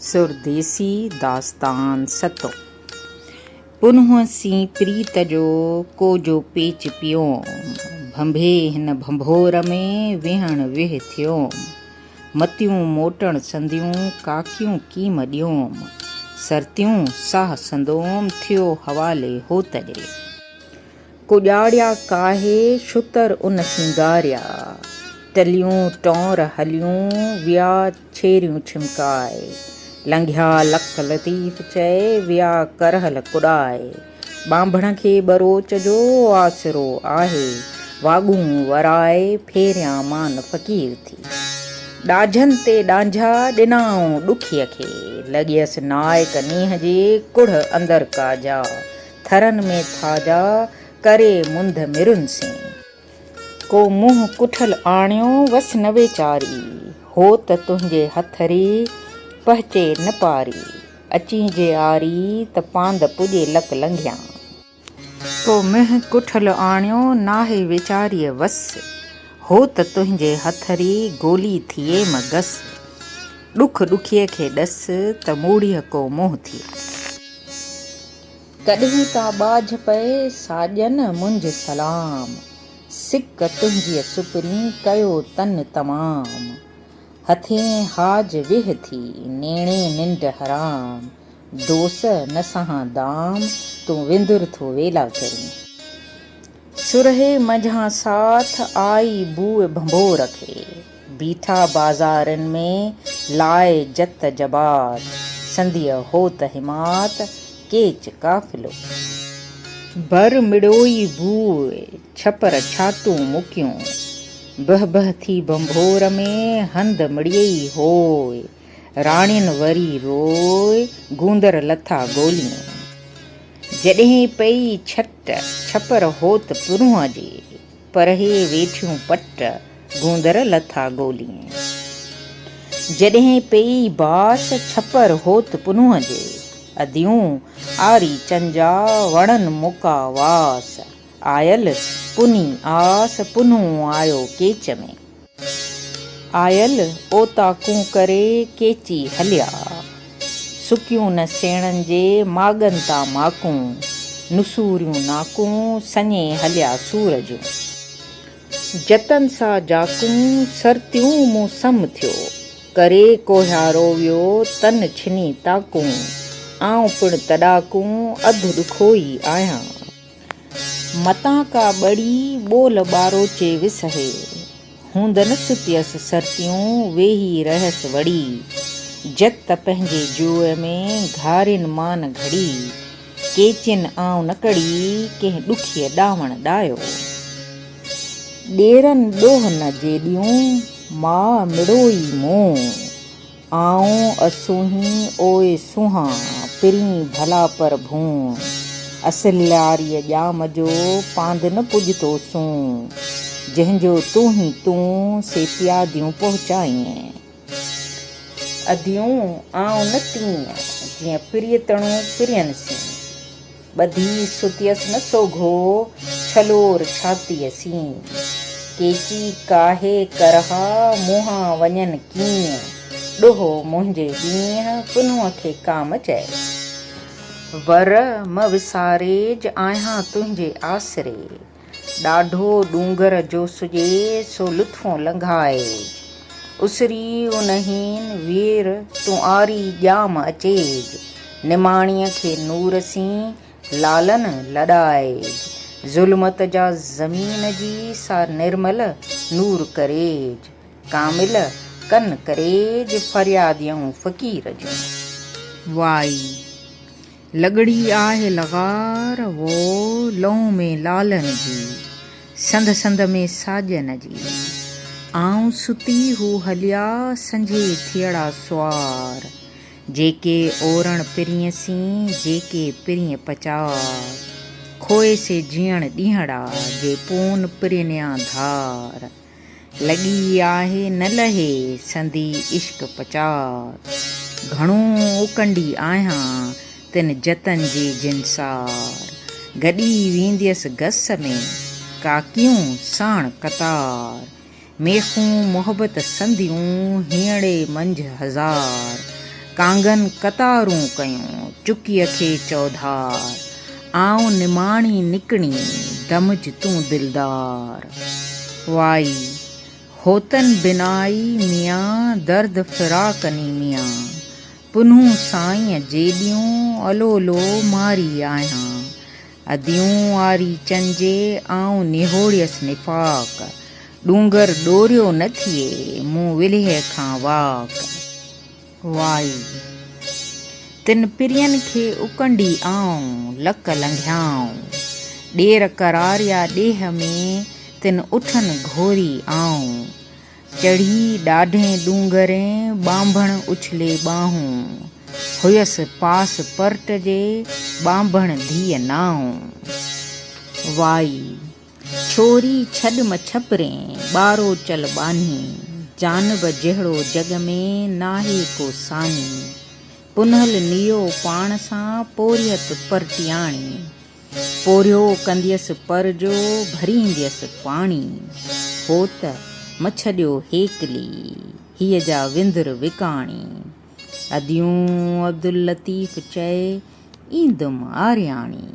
सुरदेसी दास्तान सतो। पुनः सी प्रीत जो को जो पेच पियो, भंभे हिन भंभोर में विहण विह थियोम। मतियूं मोटण संदियूं काकियूं कीम ॾियोम, सरतियूं साह संदोम थियो हवाले होत ॾे। कुॼाड़िया काहे शुतर उन सिंगारिया, टलियूं टौर हलियूं विया छेरियूं छिमकाए। लंघिया लख लतीफ़ चए विया करहल कुॾाए। ॿांभण खे बरोच जो आसरो आहे, वाॻूं वराए फेरियां मान फ़क़ीर थी। ॾाझनि ते ॾांझा ॾिनाऊं ॾुखीअ खे, लॻियसि नायक नींहं जे कुढ़ अंदरि काजा। थरनि में थाजा करे मुंद मिरुनि से, को मुंहुं कुठल आणियो वस न वेचारी। हो त तुंहिंजे हथरी पहचे न पारी, अची जे आरी त पांद पुॼे लक लंघिया। को मुंहुं कुठल आणियो नाहे वेचारीअ वस, हो त तुंहिंजे हथरी गोली थिए मगस। ॾुख ॾुखीअ खे ॾस त मूड़ीअ को मोह थी। कॾहिं ता बाझ पए साॼन मुंझ सलाम, सिक तुंहिंजीअ सुपरी कयो तन तमाम। हथें हाज विह थी नेणे निंड हराम, दोस न सहां दाम तूं विंदुर थो वेला करी। सुरहे मंझां साथ आई बूए भंभोर खे, बीठा बाज़ारनि में लाए जत जबात। संधिय होत हिमात केच काफ़िलो, बर मिड़ोई बूए छपर छातूं मुकियूं। बह बह थी बंभोर में हंध मिड़ियई होए, राणियुनि वरी रोए गूंदर लथा ॻोल्हियूं। जॾहिं पई छट छपर होत पुरूंअ जे, परहे वेठियूं पट गूंदर लथा ॻोल्हियूं। जॾहिं पई बास छपर होत पुनूअ जे, अदियूं आरी चंजा वणन मुका वास। आयल पुनी आस पुनूं आयो केच में, आयल ओताकूं करे केची हलिया। सुकियूं न सेणनि जे माॻनि ता माकूं, नुसूरियूं नाकूं सञे हलिया सूर जूं। जतन सां जाकूं सरतियूं मूं सम थियो, करे कोहियारो वियो तन छिनी ताकूं। आऊं पिण तॾाकूं अधु ॾुखोई आहियां, मतां का बड़ी ॿोल ॿारोचे विसहे। हूंदन सुतियसि सरतियूं वेही रहसि वड़ी, जत पंहिंजे जुए में घारिन मान घड़ी। केचिन आऊं नकड़ी कंहिं ॾुखीअ ॾावण ॾायो, ॾेरनि ॾोह न जेॾियूं मां मिड़ोई मूं। आऊं असुही ओए सुहां पिरीं भला पर भूं, असल्यारीअ ॼाम जो पांद न पुॼतो सूं। जंहिंजो तूं ही तूं से प्यादियूं पहुचाईं, अदियूं आऊं न तीअं जीअं प्रियतणूं पिरियनि सी। ॿधी सुतियसि न सोघो छलोर छातीअ सी, केची काहे करहा मुंहां वञनि कीअं। ॾोहो मुंहिंजे ॾींहं पुनूअ खे काम चए, वर म विसारेज आहियां तुंहिंजे आसरे। ॾाढो ॾूंगर जो सुॼे सो लुत्फों लंघाएज, उसरी उनहीन वीर तूं आरी ॼाम अचेज। निमाणीअ खे नूर सी लालन लॾाएज, ज़ुल्मत जा ज़मीन जी सा निर्मल नूर करेज। कामिल कन करेज फरियादियूं फ़क़ीर जूं। वाई लॻड़ी आहे लग़ार वो लहू में लालन जी, संद संद में साॼन जी। आऊं सुती हू हलिया संझे थियड़ा सुवार, जेके ओरण पिरीअ सी जेके पिरीअ पचार। खोए से जीअण ॾींहड़ा जे पून पिरिनिया धार, लॻी आहे न लहे संदी इश्क पचार। घणो उकंडी आहियां तिन जतन जे जिनसार, गॾी वेंदियसि गस में काकियूं साण कतार। मेखूं मोहबत संदियूं हीअड़े मंझि हज़ार, कांगन कतारूं कयूं चुकीअ खे चौधार, आऊं निमाणी निकणी दमज तूं दिलदार। वाई होतन बिनाई मियाँ दर्द फिराकनी मियाँ, पुनूं साईं जेॾियूं अलोलो मारी आहियां। अदियूं आरी चंजे आऊं निहोड़ियसि निफ़ाक, डूंगर ॾोरियो न थिए मूं विल्हे खां वाक। वाई तिन पिरियनि खे उकंडी आऊं लक लंघियाऊं, ॾेर करारिया ॾेह में तिन उठनि घोरी आऊं। चढ़ी ॾाढे डूंगरें ॿांभण उछले ॿाहूं, हुयसि पास पर्ट जे ॿांभण धीअ नाऊं। वाई छोरी छॾ मछपरें ॿारो चल ॿानी, जानब जहिड़ो जग में नाहे को सानी। पुनहल नियो पाण सां पोरियत परटियाणी, पोरियो कंदियसि पर जो भरींदियसि पाणी। हो त मछॾियो हेकली हीअ जा विंदुर विकाणी, अदियूं अब्दुल लतीफ़ चए ईंदुमि आरियाणी।